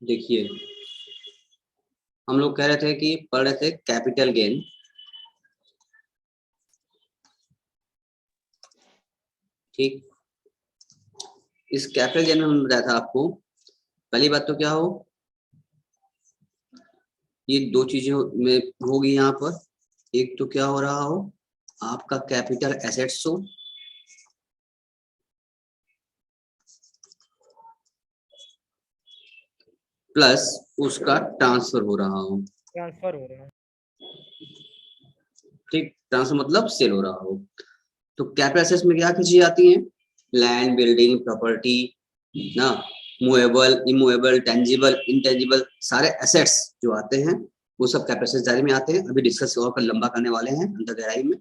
देखिए, हम लोग कह रहे थे कि पढ़ रहे थे कैपिटल गेन। ठीक, इस कैपिटल गेन में हम बताया था आपको, पहली बात तो क्या हो, ये दो चीजें में होगी यहाँ पर। एक तो क्या हो रहा हो, आपका कैपिटल एसेट्स हो, प्लस उसका ट्रांसफर हो रहा हो। ट्रांसफर हो रहा है। ठीक, ट्रांसफर मतलब सेल हो रहा हो। तो कैपिटल एसेट्स में क्या चीजें आती हैं, लैंड, बिल्डिंग, प्रॉपर्टी ना, मूवेबल, इमूवेबल, टेंजिबल, इंटेंजिबल, सारे एसेट्स जो आते हैं वो सब कैपिटल एसेट्स दायरे में आते हैं। अभी डिस्कस और कर लंबा करने वाले हैं अंदर गहराई में।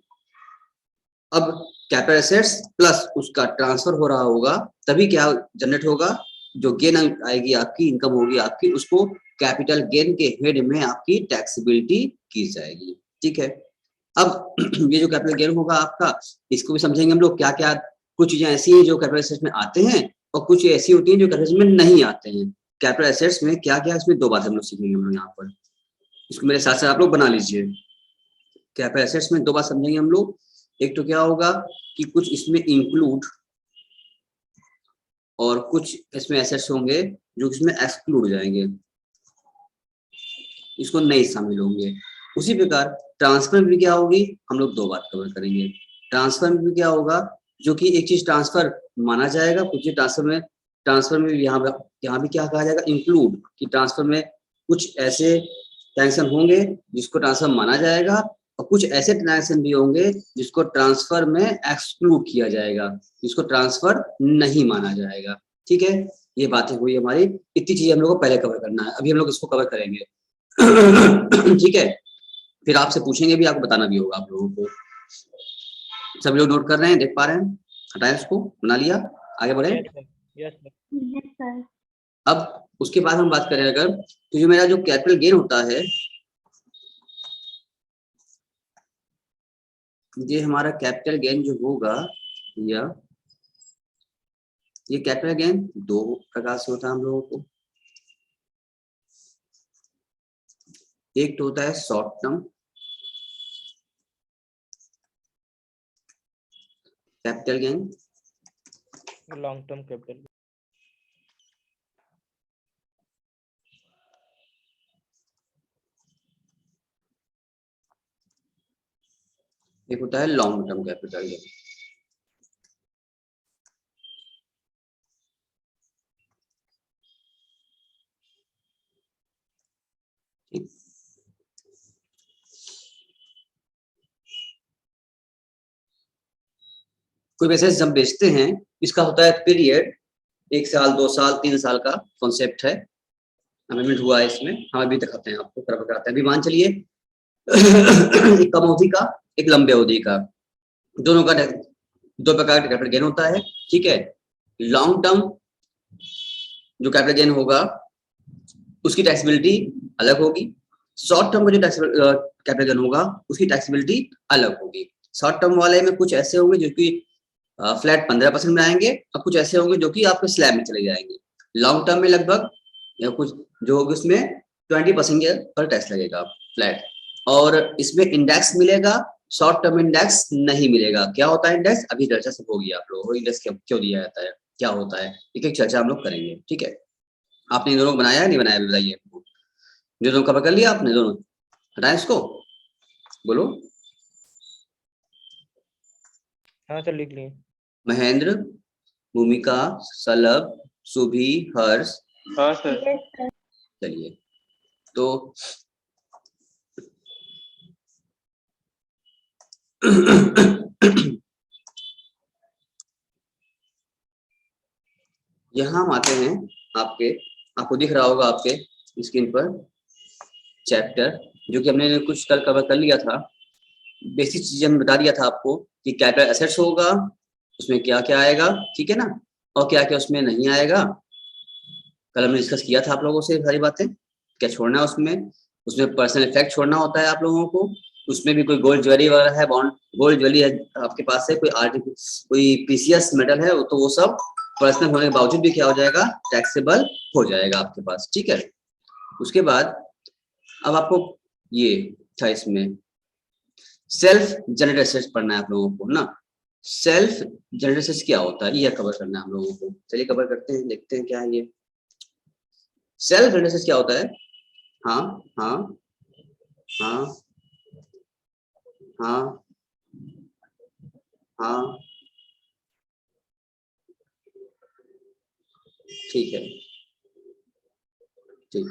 अब कैपिटल एसेट्स प्लस उसका ट्रांसफर हो रहा होगा, तभी क्या जनरेट होगा, जो गेन आएगी आपकी, इनकम होगी आपकी, उसको कैपिटल गेन के हेड में आपकी टैक्सेबिलिटी की जाएगी। ठीक है, अब ये जो कैपिटल गेन होगा आपका, इसको भी समझेंगे हम लोग क्या क्या। कुछ चीजें ऐसी हैं जो कैपिटल एसेट्स में आते हैं और कुछ ऐसी होती हैं जो कैपिटल एसेट्स में नहीं आते हैं। कैपिटल एसेट्स में क्या क्या, इसमें दो बातें हम लोग सीखेंगे हम लोग यहाँ पर, इसको मेरे साथ साथ आप लोग बना लीजिए। कैपिटल एसेट्स में दो बात समझेंगे हम लोग। एक तो क्या होगा कि कुछ इसमें इंक्लूड और कुछ इसमें एसेट्स होंगे जो इसमें एक्सक्लूड हो जाएंगे, इसको नहीं शामिल होंगे। उसी प्रकार ट्रांसफर में भी क्या होगी, हम लोग दो बात कवर करेंगे। ट्रांसफर में भी क्या होगा, जो कि एक चीज ट्रांसफर माना जाएगा, कुछ चीज ट्रांसफर में भी यहाँ भी क्या कहा जाएगा, इंक्लूड, कि ट्रांसफर में कुछ ऐसे ट्रांजेक्शन होंगे जिसको ट्रांसफर माना जाएगा और कुछ ऐसे ट्रांजेक्शन भी होंगे जिसको ट्रांसफर में एक्सक्लूड किया जाएगा, जिसको ट्रांसफर नहीं माना जाएगा। ठीक है, ये बातें हुई हमारी, इतनी चीजें हम लोग को पहले कवर करना है, अभी हम लोग इसको कवर करेंगे। ठीक है, फिर आपसे पूछेंगे भी, आपको बताना भी होगा आप लोगों को। सब लोग नोट कर रहे हैं, देख पा रहे हैं, हटाएं इसको, बना लिया, आगे बढ़े। Yes sir. अब उसके बाद हम बात करें अगर, तो जो मेरा जो कैपिटल गेन होता है, ये हमारा कैपिटल गेन जो होगा, या ये कैपिटल गेन दो प्रकार से होता है हम लोगों को। एक तो होता है short term capital gain, long term capital. एक होता है लॉन्ग टर्म कैपिटल गेन। कोई वैसे जब बेचते हैं, इसका होता है पीरियड 1 साल, 2 साल, 3 साल का कॉन्सेप्ट है, अमेंडमेंट हुआ है इसमें, हम अभी दिखाते हैं आपको, कवर कराते हैं। अभी मान चलिए एक कम अवधि का, एक लंबे अवधि का, दोनों का दो प्रकार का कैपिटल गेन होता है। ठीक है, लॉन्ग टर्म जो कैपिटल गेन होगा उसकी टैक्सेबिलिटी अलग होगी, शॉर्ट टर्म का जो कैपिटल गेन होगा उसकी टैक्सेबिलिटी अलग होगी। शॉर्ट टर्म वाले में कुछ ऐसे होंगे जो कि फ्लैट 15% में आएंगे और कुछ ऐसे होंगे जो कि आपके स्लैब में चले जाएंगे। लॉन्ग टर्म में लगभग या कुछ जो होगी उसमें 20% पर टैक्स लगेगा फ्लैट, और इसमें इंडेक्स मिलेगा, शॉर्ट टर्म इंडेक्स नहीं मिलेगा। क्या होता है इंडेक्स, अभी चर्चा सब होगी आप लोगों को, इंडेक्स क्यों दिया जाता है, क्या होता है, एक एक चर्चा हम लोग करेंगे। ठीक है, आपने इन दोनों को बनाया है नहीं बनाया, बताइए। जो दोनों कवर कर लिया आपने, दोनों हटाए इसको, बोलो। हाँ सर, लिख लिए। महेंद्र, भूमिका, सलभ, सुभी, हर्ष। हाँ सर। चलिए, तो यहाँ हम आते हैं आपके, आपको दिख रहा होगा आपके स्क्रीन पर चैप्टर, जो कि हमने कुछ कल कवर कर लिया था। बेसिक चीजें हमने बता दिया था आपको कि कैपिटल एसेट्स होगा, उसमें क्या क्या आएगा, ठीक है ना, और क्या क्या उसमें नहीं आएगा। कल हमने डिस्कस किया था आप लोगों से सारी बातें, क्या छोड़ना है उसमें, उसमें पर्सनल इफेक्ट छोड़ना होता है आप लोगों को, उसमें भी कोई गोल्ड ज्वेलरी वगैरह है, बॉन्ड गोल्ड ज्वेलरी है आपके पास है, कोई प्रीसियस मेटल है, तो वो सब पर्सनल होने के बावजूद भी क्या हो जाएगा, टैक्सेबल हो जाएगा आपके पास, ठीक है। उसके बाद अब आपको ये था इसमें सेल्फ जनरेटेड एसेट्स पढ़ना है आप लोगों को ना। सेल्फ जनरेटेड एसेट्स क्या होता है, ये कवर करना है हम लोगों को। चलिए कवर करते हैं, देखते हैं क्या है ये सेल्फ जनरेटेड एसेट्स क्या होता है। हाँ हाँ हाँ हाँ हाँ, ठीक है, ठीक।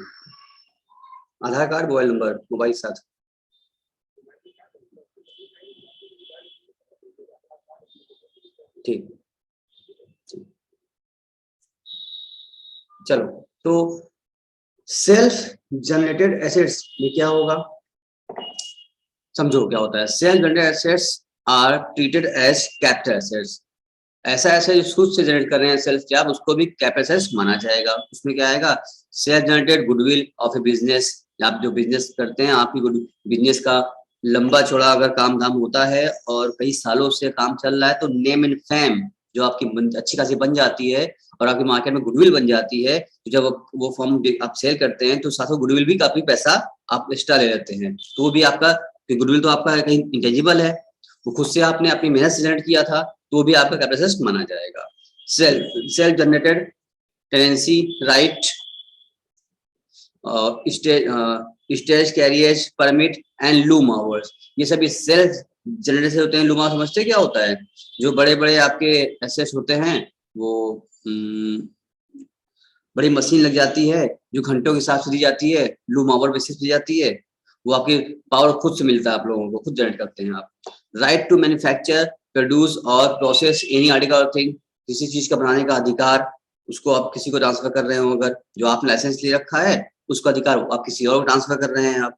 आधार कार्ड, मोबाइल नंबर, मोबाइल साथ, ठीक। चलो, तो सेल्फ जनरेटेड एसेट्स में क्या होगा, समझो क्या होता है। Self generated assets are treated as capital assets. ऐसा ऐसा जो खुद से जनरेट कर रहे हैं सेल्फ जॉब, उसको भी कैपिटल एसेट्स माना जाएगा। उसमें क्या आएगा, self generated goodwill of A business. आप जो बिजनेस करते हैं, आपकी बिजनेस का लंबा चौड़ा अगर काम धाम होता है और कई सालों से काम चल रहा है, तो नेम एंड फेम जो आपकी अच्छी खासी बन जाती है और आपकी मार्केट में गुडविल बन जाती है, तो जब वो फॉर्म आप सेल करते हैं तो साथ में गुडविल भी काफी पैसा आप एक्स्ट्रा ले लेते हैं। तो वो भी आपका गुडविल तो आपका कहीं इंटेंजिबल है, वो खुद से आपने अपनी मेहनत से जनरेट किया था, तो भी आपका कैपिटल एसेट माना जाएगा। Self generated tenancy right, stage carriage permit and loom hours, ये सभी सेल्फ जनरेटेड से होते हैं। लूम आवर्स समझते क्या होता है, जो बड़े बड़े आपके एसेट्स होते हैं, वो बड़ी मशीन लग जाती है जो घंटों के हिसाब से दी जाती है, लूम आवर बेसिस दी जाती है, वो आपकी पावर खुद से मिलता है, आप लोगों को खुद जनरेट करते हैं आप। राइट टू मैन्युफैक्चर प्रोड्यूस और प्रोसेस एनी आर्टिकल और थिंग, किसी चीज का बनाने का अधिकार, उसको आप किसी को ट्रांसफर कर रहे हो, अगर जो आपने लाइसेंस ले रखा है उसका अधिकार आप किसी और को ट्रांसफर कर रहे हैं आप।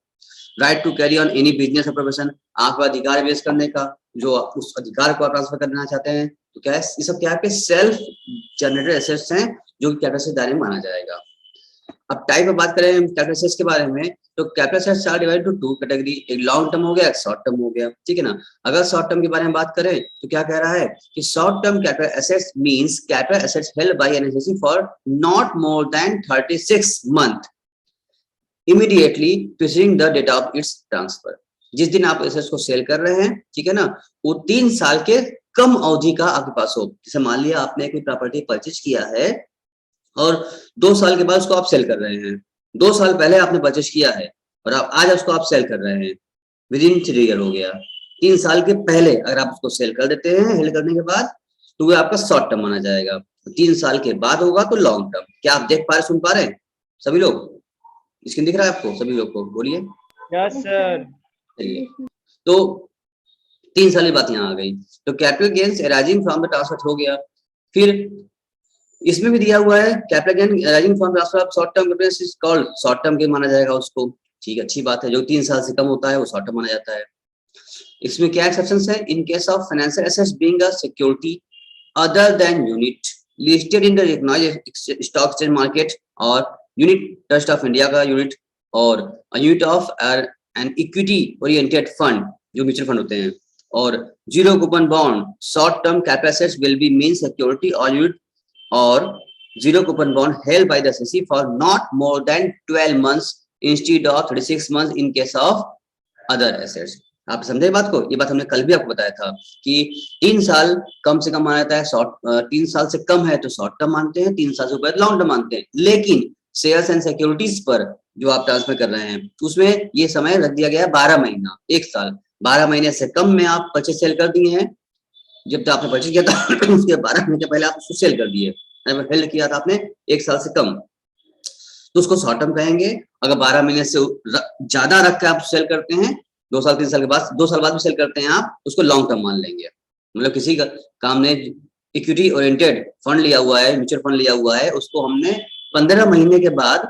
Right to carry on any business और प्रोफेशन, आपका अधिकार बेस करने का, जो उस अधिकार को आप ट्रांसफर करना चाहते हैं, तो क्या है, ये सब क्या है, आपके सेल्फ जनरेटेड एसेट्स हैं जो कैपिटल एसेट्स दायरे में माना जाएगा। अब टाइप में बात करें कैपिटल एसेट्स के बारे में, तो capital assets are divided to two category, एक लॉन्ग टर्म हो गया, एक शॉर्ट टर्म हो गया, ठीक है ना। अगर शॉर्ट टर्म के बारे में बात करें तो क्या कह रहा है कि short term capital assets means capital assets held by an assessee for not more than 36 month immediately preceding the date of its transfer. जिस दिन आप एसेट्स को सेल कर रहे हैं, ठीक है ना, वो 3 साल के कम अवधि का आपके पास हो। जैसे मान लिया आपने कोई प्रॉपर्टी परचेज किया है और 2 साल के बाद उसको आप सेल कर रहे हैं, 2 साल पहले आपने परचेज किया है और आप आज उसको आप सेल कर रहे हैं, विद इन 3 ईयर हो गया। 3 साल के पहले अगर आप उसको सेल कर देते हैं, सेल करने के बाद, तो वो आपका शॉर्ट टर्म माना जाएगा। 3 साल के बाद होगा तो लॉन्ग टर्म। क्या आप देख पा रहे, सुन पा रहे हैं सभी लोग? स्क्रीन दिख रहा है आपको सभी लोग को? बोलिए। Yes sir. चलिए, तो 3 साल की बात यहाँ आ गई, तो capital gains arising from the transfer हो गया। फिर इसमें भी दिया हुआ है capital gain arising from transfer of short term capital is called short term gain माना जाएगा उसको, ठीक है, अच्छी बात है। जो 3 साल से कम होता है वो शॉर्ट टर्म माना जाता है। इसमें क्या एक्सेप्शंस है, in case of financial assets being a security other than unit listed in the recognised stock exchange market, और यूनिट ट्रस्ट ऑफ इंडिया का यूनिट, और unit of an equity oriented fund जो म्यूचुअल फंड होते हैं, और zero coupon bond short term capital assets will be mean security और unit और zero coupon bond held by the SEC for not more than 12 months instead of 36 months in case of other assets। आप समझे बात को? ये बात हमने कल भी आपको बताया था कि 3 साल कम से कम माना जाता है, 3 साल से कम है तो शॉर्ट टर्म मानते हैं, 3 साल से ऊपर लॉन्ग टर्म मानते हैं। लेकिन शेयर्स एंड सिक्योरिटीज पर जो आप ट्रांसफर कर रहे हैं उसमें ये समय रख दिया गया है 12 महीना, 1 साल। 12 महीने से कम में आप परचेज सेल कर दिए हैं, जब तक आपने परचेज किया था उसके 12 महीने पहले आप उसको सेल कर दिए, हेल्ड किया था आपने 1 साल से कम, तो उसको शॉर्ट टर्म कहेंगे। अगर 12 महीने से ज्यादा रख के आप सेल करते हैं, 2 साल 3 साल के बाद, 2 साल बाद भी सेल करते हैं आप, उसको लॉन्ग टर्म मान लेंगे। मतलब किसी का काम ने इक्विटी ओरिएंटेड फंड लिया हुआ है, म्यूचुअल फंड लिया हुआ है, उसको हमने 15 महीने के बाद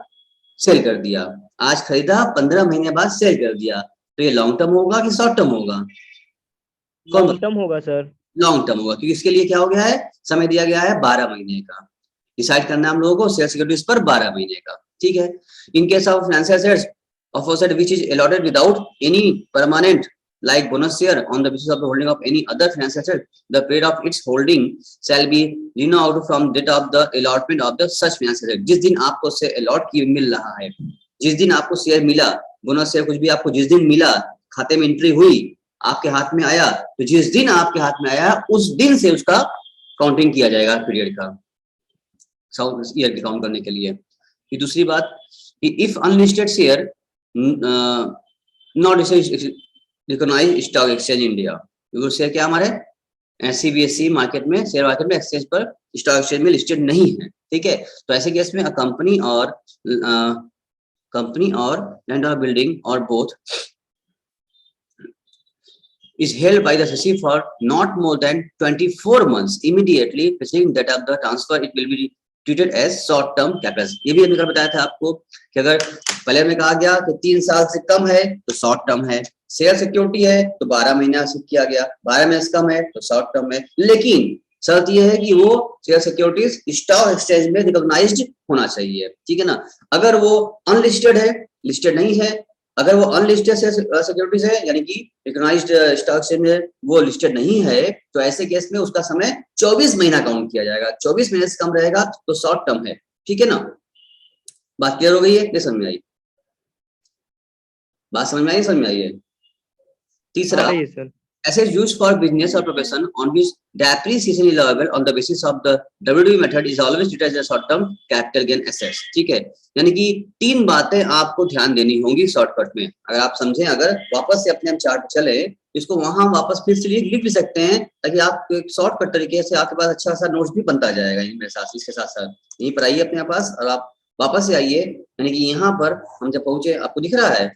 सेल कर दिया, आज खरीदा 15 महीने बाद सेल कर दिया, तो ये लॉन्ग टर्म होगा कि शॉर्ट टर्म होगा? लॉन्ग टर्म होगा सर, लॉन्ग टर्म होगा, क्योंकि इसके लिए क्या हो गया है, समय दिया गया है 12 महीने का। डिसाइड करना है हम लोगों को शेयर सिक्योरिटीज पर 12 महीने का, ठीक है। In case of financial assets of asset which is allotted without any permanent like bonus share on the basis of the holding of any other financial asset, the period of its holding shall be renewed from date of the allotment of the such financial asset। जिस दिन आपको share allot की मिल रहा है, जिस दिन आपको share मिला, बोनस शेयर कुछ भी आपको जिस दिन मिला, खाते में एंट्री हुई, आपके हाथ में आया, तो जिस दिन आपके हाथ में आया उस दिन से उसका काउंटिंग किया जाएगा पीरियड का, साउथ ईयर की काउंट करने के लिए। फिर दूसरी बात कि if unlisted share not recognised stock exchange India, वो शेयर क्या हमारे एनसीबीएसई मार्केट में, शेयर मार्केट में, एक्सचेंज पर, स्टॉक एक्सचेंज में लिस्टेड नहीं है, ठीक है। तो ऐसे केस में कंपनी और लैंड और बिल्डिंग और both is held by the SEC for not more than 24 months immediately preceding that of the transfer, it will be treated as short term capital। ये भी हमने बताया था आपको कि अगर पहले में कहा गया कि 3 साल से कम है तो शॉर्ट टर्म है, शेयर सिक्योरिटी है तो 12 महीना से किया गया, 12 महीने से कम है तो शॉर्ट टर्म है, लेकिन शर्त यह है कि वो शेयर सिक्योरिटीज स्टॉक एक्सचेंज में रिकॉग्नाइज्ड होना चाहिए, ठीक है ना। अगर वो अनलिस्टेड है, लिस्टेड नहीं है, अगर वो अनलिस्टेड सिक्योरिटीज है यानी कि रिकॉग्नाइज्ड स्टॉक एक्सचेंज में वो लिस्टेड नहीं है, तो ऐसे केस में उसका समय 24 महीना काउंट किया जाएगा, 24 महीने से कम रहेगा तो शॉर्ट टर्म है, ठीक है ना। बात क्लियर हो गई है? ये समझ में आई? बात समझ में आई? समझ में आई है? तीसरा, assets used for business or profession on which depreciation is allowable on the basis of the WDV method is always treated as a short term capital gain assets, ठीक है। यानी कि 3 बातें आपको ध्यान देनी होंगी शॉर्टकट में, अगर आप समझें, अगर वापस से अपने हम चार्ट चले, इसको वहां वापस फिर से लिख भी सकते हैं ताकि आप एक शॉर्टकट तरीके से आपके पास अच्छा सा नोट्स भी बनता जाएगा मेरे साथ, इसके साथ साथ यहीं पर आइए अपने पास और आप वापस से आइए, यानी कि यहाँ पर हम जब पहुंचे, आपको दिख रहा है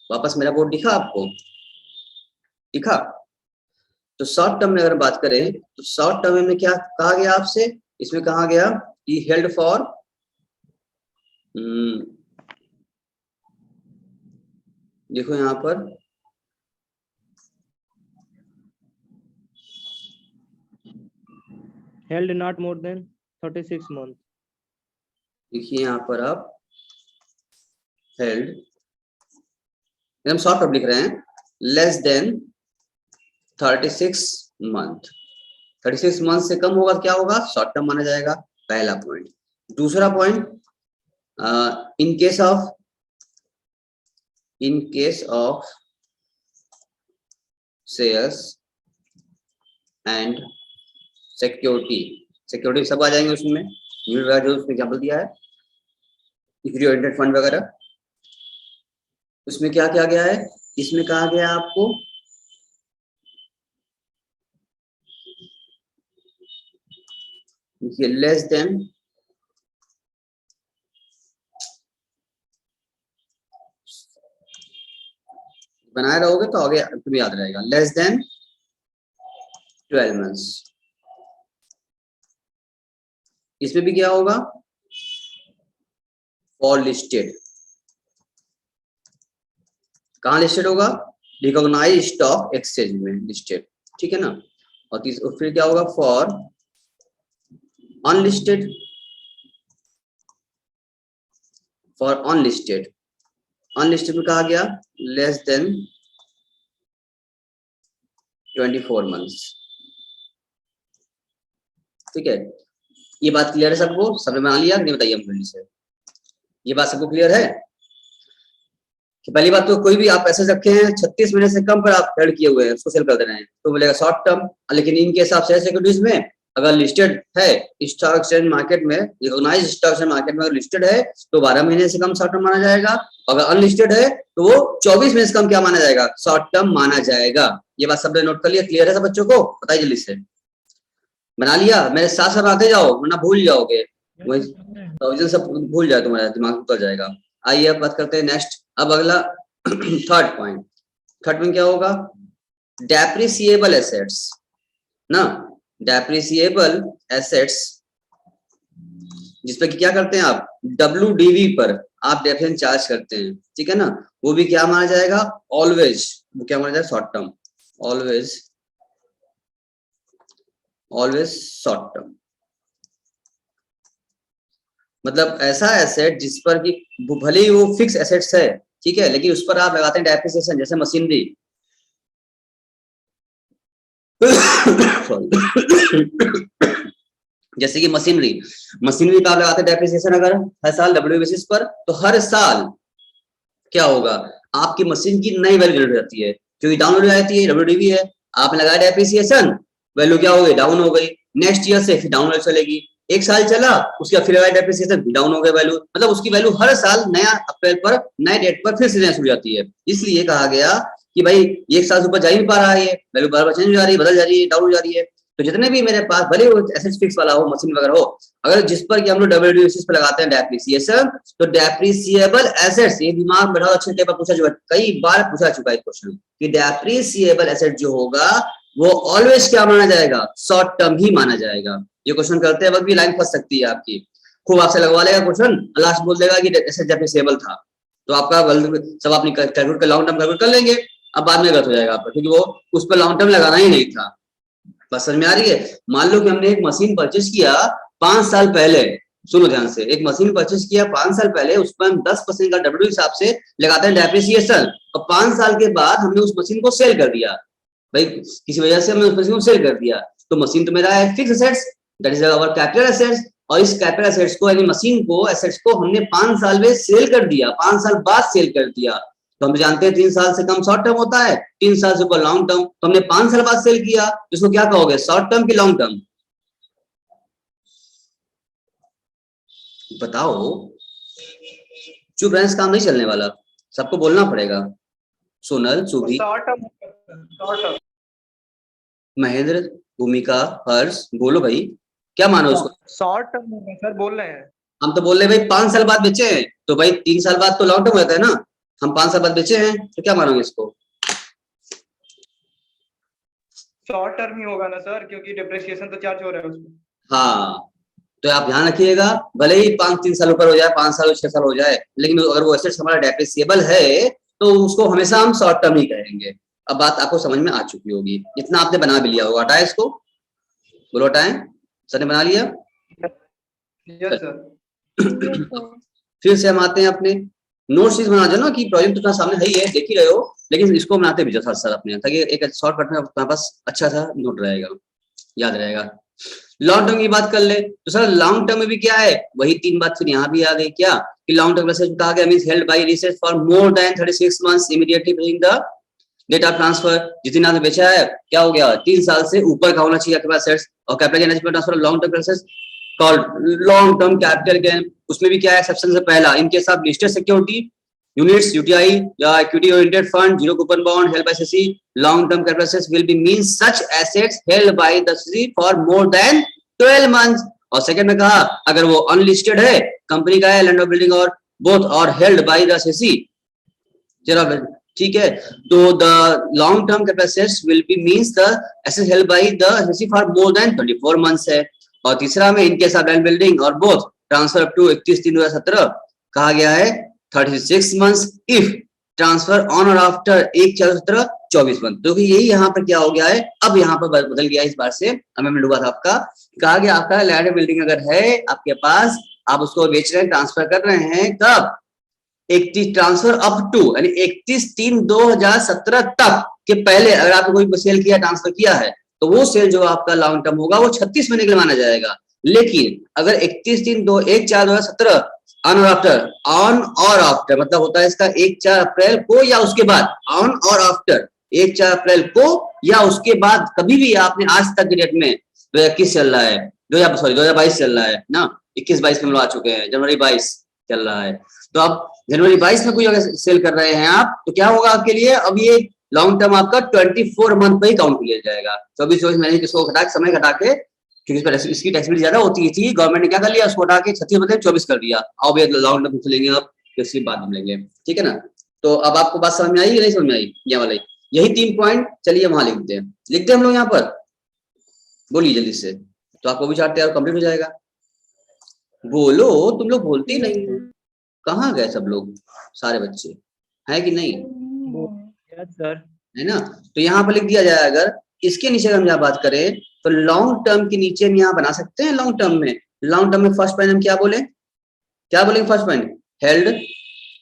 वापस मेरा बोर्ड दिखा आपको? दिखा? तो शॉर्ट टर्म में अगर बात करें तो शॉर्ट टर्म में क्या कहा गया आपसे, इसमें कहा गया कि हेल्ड फॉर देखो यहां पर held not more than 36 month, देखिए यहां पर आप हेल्ड एकदम शॉर्ट टर्म लिख रहे हैं, लेस देन 36 मंथ, 36 मंथ से कम होगा क्या होगा? शॉर्ट टर्म माना जाएगा, पहला पॉइंट। दूसरा point, in case of shares and security सब आ जाएंगे उसमें, जो उसमें एग्जाम्पल दिया है, इक्विटी ओरिएंटेड फंड वगैरह, उसमें क्या क्या गया है, इसमें कहा गया आपको लेस देन बनाए रहोगे तो आगे तुम्हें याद रहेगा, लेस देन 12 मंथ्स। इसमें भी क्या होगा? फॉर लिस्टेड, कहां लिस्टेड होगा? रिकॉग्नाइज्ड स्टॉक एक्सचेंज में लिस्टेड, ठीक है ना। और फिर क्या होगा? फॉर अनलिस्टेड, अनलिस्टेड में कहा गया लेस देन 24 मंथ्स, ठीक है। ये बात क्लियर है सबको? सबने बना लिया नहीं? बताइए हम से, ये बात सबको क्लियर है कि पहली बात तो कोई भी आप पैसे रखे हैं 36 महीने से कम पर आप हेल्ड किए हुए हैं, उसको सेल कर दे रहे हैं तो बोलेगा शॉर्ट टर्म, लेकिन इनके हिसाब से सिक्योरिटीज में अगर लिस्टेड है स्टॉक एक्सचेंज मार्केट में, रिकॉग्नाइज्ड स्टॉक एक्सचेंज मार्केट में अगर लिस्टेड है तो 12 महीने से कम शॉर्ट टर्म माना जाएगा, अगर अनलिस्टेड है तो वो 24 महीने से कम क्या माना जाएगा? शॉर्ट टर्म माना जाएगा। ये बात सबने नोट कर लिया? क्लियर है सब बच्चों को? बताइए जल्दी से, बना लिया? मेरे साथ साथ आते जाओ वरना भूल जाओगे, वही सब भूल जाए, तुम्हारा दिमाग उतर जाएगा। आइए अब बात करते हैं नेक्स्ट, अब अगला थर्ड पॉइंट में क्या होगा? डेप्रिसिएबल एसेट्स ना, डेप्रिसिएबल एसेट्स जिसपे क्या करते हैं आप? WDV पर आप डेफिनेशन चार्ज करते हैं, ठीक है ना, वो भी क्या माना जाएगा? ऑलवेज, वो क्या माना जाएगा? Short term, always short term. मतलब ऐसा एसेट जिस पर कि भले ही वो फिक्स एसेट्स है, ठीक है, लेकिन उस पर आप लगाते हैं डेप्रिसिएशन, जैसे मशीनरी, जैसे कि मशीनरी का आप लगाते हैं डेप्रिसिएशन अगर हर साल डब्ल्यू बेसिस पर, तो हर साल क्या होगा, आपकी मशीन की नई वैल्यू जनरेट होती है, क्योंकि डाउन हो जाती है, डब्ल्यूडीवी है, आपने लगाया डेप्रिसिएशन, वैल्यू क्या हो गई, डाउन हो गई, नेक्स्ट ईयर से फिर डाउन चलेगी, एक साल चला उसके बाद फिर लगाया डेप्रिसिएशन, डाउन हो गया वैल्यू, मतलब उसकी वैल्यू हर साल नया अप्रैल पर नए डेट पर फिर से नया शुरू जाती है। इसलिए कहा गया कि भाई एक साल से ऊपर जा ही नहीं पा रहा है, ये वैल्यू बार बार चेंज हो जा रही है, बदल जा रही है, डाउन हो जा रही है। तो जितने भी मेरे पास भले वो एसेट्स फिक्स वाला हो, मशीन वगैरह हो, अगर जिस पर कि हम लोग डब्ल्यूडीवी बेसिस पे लगाते हैं डेप्रिसिएशन, तो डेप्रिसिएबल एसेट्स, ये दिमाग बैठा अच्छे से पूछा चुका, कई बार पूछा चुका है क्वेश्चन कि डेप्रिसिएबल एसेट जो होगा वो ऑलवेज क्या माना जाएगा, शॉर्ट टर्म ही माना जाएगा। ये क्वेश्चन करते वक्त भी लाइन फंस सकती है आपकी, खूब आपसे लगवा लेगा क्वेश्चन, लास्ट बोल देगा कि एसेट डेप्रिसिएबल था, तो आपका सब अपनी कैलकुलेट कर लॉन्ग टर्म कैलकुलेट कर लेंगे, अब बाद में गलत हो जाएगा आपका, क्योंकि वो उस पर लॉन्ग टर्म लगाना ही नहीं था। बस समझ में आ रही है। मान लो कि हमने एक मशीन परचेज किया 5 साल पहले, सुनो ध्यान से, एक मशीन परचेज किया 5 साल पहले, उस पर हम 10% का डब्ल्यू हिसाब से लगाते हैं डेप्रिसिएशन, और 5 साल के बाद हमने उस मशीन को सेल कर दिया, भाई किसी वजह से हमने उस मशीन को सेल कर दिया, तो मशीन तो मेरा है fix assets, that is our capital assets, और इस कैपिटल एसेट्स को यानी मशीन को, एसेट्स को हमने 5 साल में सेल कर दिया, 5 साल बाद सेल कर दिया, तो हम जानते हैं 3 साल से कम शॉर्ट टर्म होता है, 3 साल से ऊपर लॉन्ग टर्म, तो हमने 5 साल बाद सेल किया, इसको क्या कहोगे, शॉर्ट टर्म की लॉन्ग टर्म, बताओ। चुप रहने से काम नहीं चलने वाला, सबको बोलना पड़ेगा। सोनल, सुभी, महेंद्र, भूमिका, हर्ष, बोलो भाई, क्या मानो उसको, शॉर्ट टर्म होगा सर, बोल रहे हैं। हम तो बोल रहे भाई 5 साल बाद बेचे हैं, तो भाई 3 साल बाद तो लॉन्ग टर्म होता है ना, हम 5 साल बाद बेचे हैं, तो क्या मानोगे इसको, शॉर्ट टर्म ही होगा ना सर, क्योंकि डिप्रिसिएशन तो चार्ज हो रहा है उसमें। हाँ, तो आप ध्यान रखिएगा, भले ही 5-3 साल ऊपर हो जाए, 5 साल 6 साल हो जाए, लेकिन अगर वो एसेट्स हमारा डेप्रिसिएबल है तो उसको हमेशा हम शॉर्ट टर्म ही कहेंगे। अब बात आपको समझ में आ चुकी होगी, इतना आपने बना भी लिया होगा, हटाए इसको, बोलो हटाएं, सर ने बना लिया। Yes sir. फिर से हम आते हैं अपने नोट्स बना दो ना, कि प्रोजेक्ट तो सामने है ही है, देख ही रहे हो, लेकिन इसको बनाते भी जाओ साथ अपने, ताकि एक शॉर्टकट में अपने पास अच्छा सा नोट रहेगा, याद रहेगा। लॉन्ग टर्म की बात कर ले तो सर लॉन्ग टर्म में भी क्या है, वही 3 बात फिर यहाँ भी आ गई, क्या कि लॉन्ग टर्म एसेट कहा गया means held by research for more than 36 months immediately following the date of transfer, जितने आपने बेचा है क्या हो गया, 3 साल से ऊपर का होना चाहिए आपके पास एसेट्स, और capital gain transfer long term assets called long term capital gain. उसमें भी क्या है, एक्सेप्शन से पहला, इनके साथ लिस्टेड सिक्योरिटी units UTI या equity oriented fund, zero coupon bond held by SEC, long term capital assets will be means such assets held by the SEC for more than 12 months। और second में कहा अगर वो unlisted है, company का है, land और बिल्डिंग और बोथ और हेल्ड बाय द SEC, जरा ठीक है, तो the long term capital assets will be means the assets held by the SEC for more than 24 months है। और तीसरा में इनके साथ लैंड बिल्डिंग और बोथ ट्रांसफर अप टू 31/3/2017 कहा गया है 36 months if ट्रांसफर ऑन और आफ्टर 1/4/17 मंथ। तो यही यहाँ पर क्या हो गया है, अब यहाँ पर बदल गया इस बार से, हमें डूबा था आपका, कहा गया आपका लैंड बिल्डिंग अगर है आपके पास, आप उसको बेच रहे हैं, ट्रांसफर कर रहे हैं, कब 31 ट्रांसफर अप टू यानी 31/3/2017 तक के पहले अगर आपने कोई सेल किया, ट्रांसफर किया है, तो वो सेल जो आपका लॉन्ग टर्म होगा वो 36 महीने के लिए माना जाएगा। लेकिन अगर 1/4/2017 ऑन और आफ्टर मतलब होता है इसका 1/4 अप्रैल को या उसके बाद, ऑन और आफ्टर 1/4 अप्रैल को या उसके बाद, कभी भी आपने आज तक की डेट में 2021 चल रहा है, 2022 चल रहा है ना, 21-22 में आ चुके हैं, जनवरी 22 चल रहा है, तो आप जनवरी 22 में कोई अगर सेल कर रहे हैं आप, तो क्या होगा आपके लिए, अब ये लॉन्ग टर्म आपका 24 मंथ पे ही काउंट किया जाएगा, 24 महीने किसको घटा के, समय घटा के, क्योंकि इसकी टैक्स ज्यादा होती थी, गवर्नमेंट ने क्या कर लिया, उसको हटा के 36/24 कर दिया। अब ये लॉन्ग टर्म लेंगे आप, इसकी बात हम लेंगे, ठीक है ना। तो अब आपको बात समझ में आई या नहीं समझ में आई, ये वाला यही 3 पॉइंट, चलिए वहां लिखते हैं हम लोग यहाँ पर, बोलिए जल्दी से, तो आपको भी चार्ट तैयार कंप्लीट हो जाएगा। बोलो, तुम लोग बोलते ही नहीं हो, कहाँ गए सब लोग, सारे बच्चे है कि नहीं, सर है ना। तो यहाँ पर लिख दिया जाए, अगर इसके नीचे हम यहाँ बात करें तो लॉन्ग टर्म के नीचे हम यहाँ बना सकते हैं, लॉन्ग टर्म में फर्स्ट पॉइंट हम क्या बोलेंगे फर्स्ट पॉइंट हेल्ड,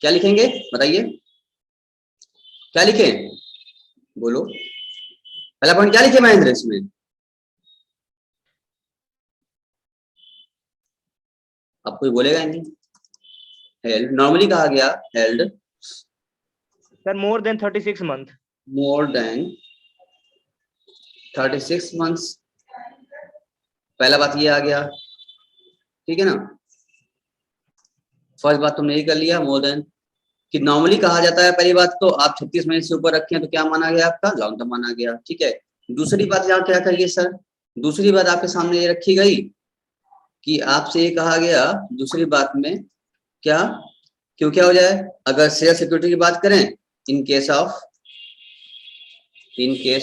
क्या लिखेंगे बताइए, क्या लिखें, बोलो पहला पॉइंट क्या लिखे महेंद्र इसमें, आप कोई बोलेगा ही नहीं। हेल्ड नॉर्मली कहा गया, हेल्ड सर मोर देन 36 मंथ। मोर देन 36 मंथ्स, पहला बात ये आ गया, ठीक है ना। फर्स्ट बात तुमने ये कर लिया, मोर देन, कि नॉर्मली कहा जाता है पहली बात तो आप 36 महीने से ऊपर रखें तो क्या माना गया आपका, लॉन्ग टर्म माना गया, ठीक है। दूसरी बात यहाँ क्या करिए सर, दूसरी बात आपके सामने ये रखी गई कि आपसे ये कहा गया दूसरी बात में क्या, क्यों क्या हो जाए, अगर शेयर सिक्योरिटी की बात करें, इन केस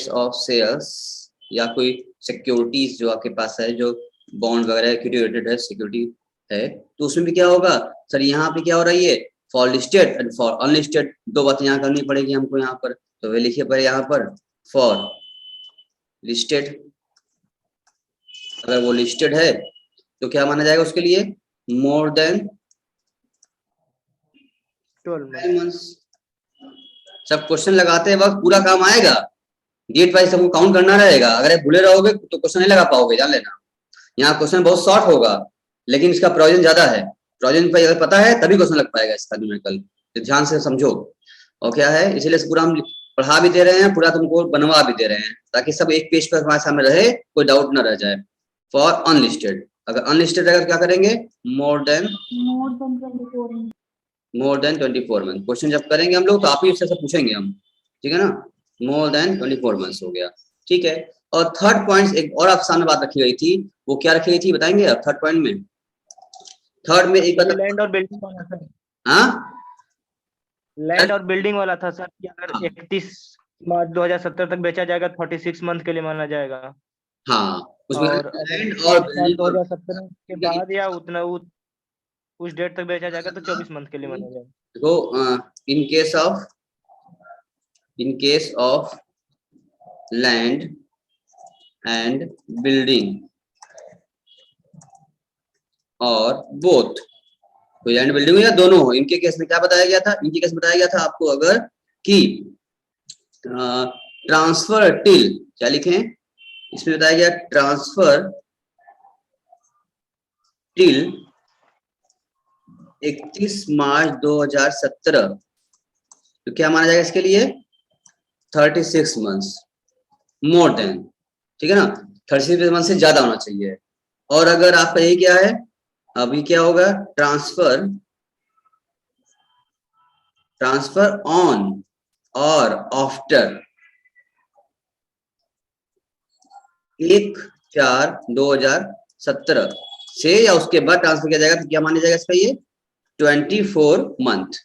ऑफ शेयर्स या कोई सिक्योरिटीज जो आपके पास है, जो बॉन्ड वगैरह इक्विटी रिलेटेड है, सिक्योरिटी है, तो उसमें भी क्या होगा सर, यहाँ पे क्या हो रही है, for listed and for unlisted, दो बातें यहाँ करनी पड़ेगी हमको यहाँ पर, तो वे लिखिए पर यहाँ पर फॉर लिस्टेड, अगर वो लिस्टेड है तो क्या माना जाएगा उसके लिए, मोर देन 12 मंथ्स। सब क्वेश्चन लगाते वक्त पूरा काम आएगा, डेट वाइज सबको काउंट करना रहेगा, अगर आप भूले रहोगे तो क्वेश्चन नहीं लगा पाओगे, जान लेना। यहाँ क्वेश्चन बहुत शॉर्ट होगा लेकिन इसका प्रोविजन ज्यादा है, प्रोविजन पर अगर पता है तभी क्वेश्चन लग पाएगा इसका न्यूमेरिकल, तो ध्यान से समझो। और क्या है, इसीलिए पूरा हम पढ़ा भी दे रहे हैं, पूरा तुमको बनवा भी दे रहे हैं, ताकि सब एक पेज पर हमारे सामने रहे, कोई डाउट ना रह जाए। फॉर अनलिस्टेड, अगर अनलिस्टेड रहेगा क्या करेंगे, मोर देन 24 मंथ। क्वेश्चन जब करेंगे हम लोग तो आप ही इससे पूछेंगे हम, ठीक है ना, मोर देन 24 मंथ्स हो गया, ठीक है। और थर्ड पॉइंट एक और आप सामने बात रखी गई थी, वो क्या रखी गई थी बताएंगे आप, थर्ड पॉइंट में, थर्ड में एक बात, लैंड और बिल्डिंग वाला था। हाँ लैंड और बिल्डिंग वाला था सर, कि अगर 31 मार्च 2070 तक बेचा जाएगा 36 मंथ के लिए माना जाएगा, हाँ उसमें और लैंड और बिल्डिंग 2070 के बाद या उतना उस डेट तक बेचा जाएगा तो 24 मंथ के लिए माना जाएगा। देखो, इन case of land and building और बोथ, तो लैंड बिल्डिंग हो या दोनों हो, इनके केस में क्या बताया गया था, इनके केस में बताया गया था आपको, अगर कि ट्रांसफर टिल, क्या लिखें इसमें बताया गया, ट्रांसफर टिल 31 मार्च 2017, तो क्या माना जाएगा इसके लिए, 36 मंथ्स मोर देन, ठीक है ना, 36 मंथ से ज्यादा होना चाहिए। और अगर आपका ये क्या है, अभी क्या होगा, ट्रांसफर ऑन और आफ्टर 1/4/2017 से या उसके बाद ट्रांसफर किया जाएगा, तो क्या माना जाएगा इसका, ये 24 मंथ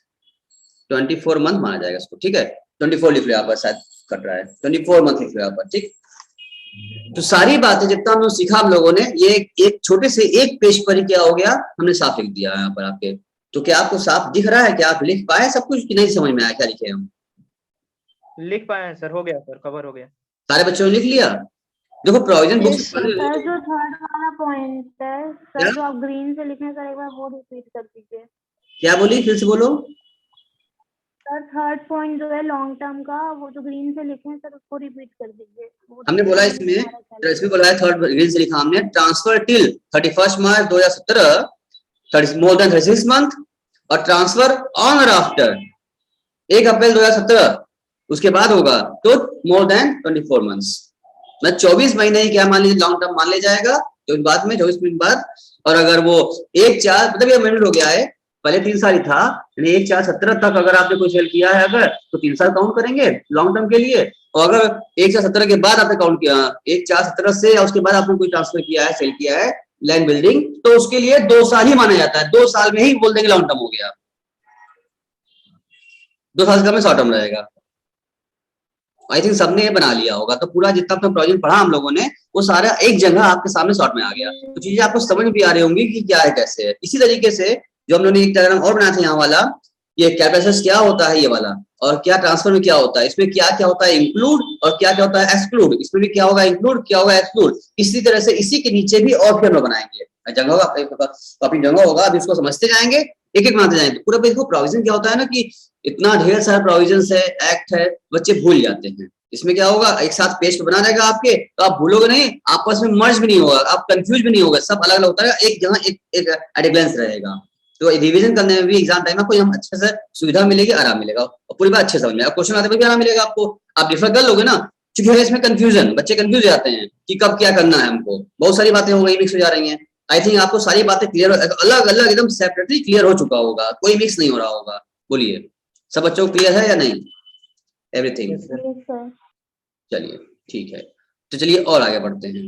माना जाएगा इसको, ठीक है। 24 लिख लो यहाँ पर, शायद कट रहा है, 24 मंथ लिख लो यहाँ पर, ठीक। तो सारी बातें जितना हम लोग सीखा हम लोगों ने, ये एक छोटे से एक पेज पर ही क्या हो गया, हमने साफ लिख दिया यहाँ पर आपके। तो क्या आपको साफ दिख रहा है, क्या आप लिख पाए सब कुछ, कि नहीं समझ में आया क्या लिखे हम? लिख पाए हैं सर, हो गया सर, कवर हो गया। सारे बच्चों ने लिख लिया? देखो प्रोविजन बुक्स, सर जो थर्ड वाला पॉइंट है सर, जो आप ग्रीन से लिखे सर, एक बार वो रिपीट कर दीजिए। क्या बोली, फिर से बोलो सर। थर्ड पॉइंट जो है लॉन्ग टर्म का, वो जो ग्रीन से लिखे हैं सर, उसको रिपीट कर दीजिए। हमने बोला इसमें बोला है, थर्ड ग्रीन से लिखा हमने, ट्रांसफर टिल 31 मार्च 2017 मोर देन 36 मंथ, और ट्रांसफर ऑन और आफ्टर 1 अप्रैल 2017 उसके बाद होगा तो मोर देन 24 मंथ्स, मतलब 24 महीने ही क्या मान लीजिए लॉन्ग टर्म मान लिया जाएगा, तो बाद में 24 महीने बाद। और अगर वो 1/4 मतलब ये अमेंडमेंट हो गया है, पहले 3 साल ही था, 1/4/17 तक अगर आपने कोई सेल किया है अगर, तो 3 साल काउंट करेंगे लॉन्ग टर्म के लिए। और अगर 1/4/17 के बाद आपने काउंट किया, 1/4/17 से या उसके बाद आपने कोई ट्रांसफर किया है, सेल किया है लैंड बिल्डिंग, तो उसके लिए 2 साल ही माना जाता है, 2 साल में ही बोल देंगे लॉन्ग टर्म हो गया, 2 साल का में शॉर्ट टर्म रहेगा। आई थिंक सबने ये बना लिया होगा, तो पूरा जितना अपना प्रोजेक्ट पढ़ा हम लोगों ने, वो सारा एक जगह आपके सामने शॉर्ट में आ गया, तो चीजें आपको समझ भी आ रही होंगी कि क्या है कैसे है। इसी तरीके से जो हम लोगों ने एक डायग्राम और बनाया था यहाँ वाला, ये कैपिटल क्या होता है ये वाला, और क्या ट्रांसफर में क्या होता है, इसमें क्या क्या होता है इंक्लूड और क्या क्या होता है एक्सक्लूड, इसमें भी क्या होगा इंक्लूड, क्या होगा एक्सक्लूड। इसी तरह से इसी के नीचे भी और फिर हम लोग बनाएंगे, जगह होगा काफी जगह होगा, अभी इसको समझते जाएंगे, एक एक बनाते जाएंगे। पूरा देखो प्रोविजन क्या होता है ना, कि इतना ढेर सारा प्रोविजन है, एक्ट है, बच्चे भूल जाते हैं, इसमें क्या होगा, एक साथ पेज पे बना रहेगा आपके, तो आप भूलोगे नहीं, आपस में मर्ज भी नहीं होगा, आप कंफ्यूज भी नहीं होगा, सब अलग अलग होता है, एक जगह एक एट ग्लेंस रहेगा। तो रिवीजन करने में भी एग्जाम टाइम आपको हम अच्छे से सुविधा मिलेगी, आराम मिलेगा, और पूरी बात अच्छे समझ में आएगा, क्वेश्चन आते भी आराम मिलेगा आपको। आप डिफर कर लोगे ना, क्योंकि इसमें कंफ्यूजन, बच्चे कंफ्यूज हो जाते हैं कि कब क्या करना है हमको, बहुत सारी बातें हो गई, मिक्स हो जा रही हैं। आई थिंक आपको सारी बातें क्लियर, अलग अलग एकदम सेपरेटली क्लियर हो चुका होगा, कोई मिक्स नहीं हो रहा होगा। बोलिए, सब बच्चों को क्लियर है या नहीं, everything? Yes, sir. Yes, sir. चलिए ठीक है, तो चलिए और आगे बढ़ते हैं।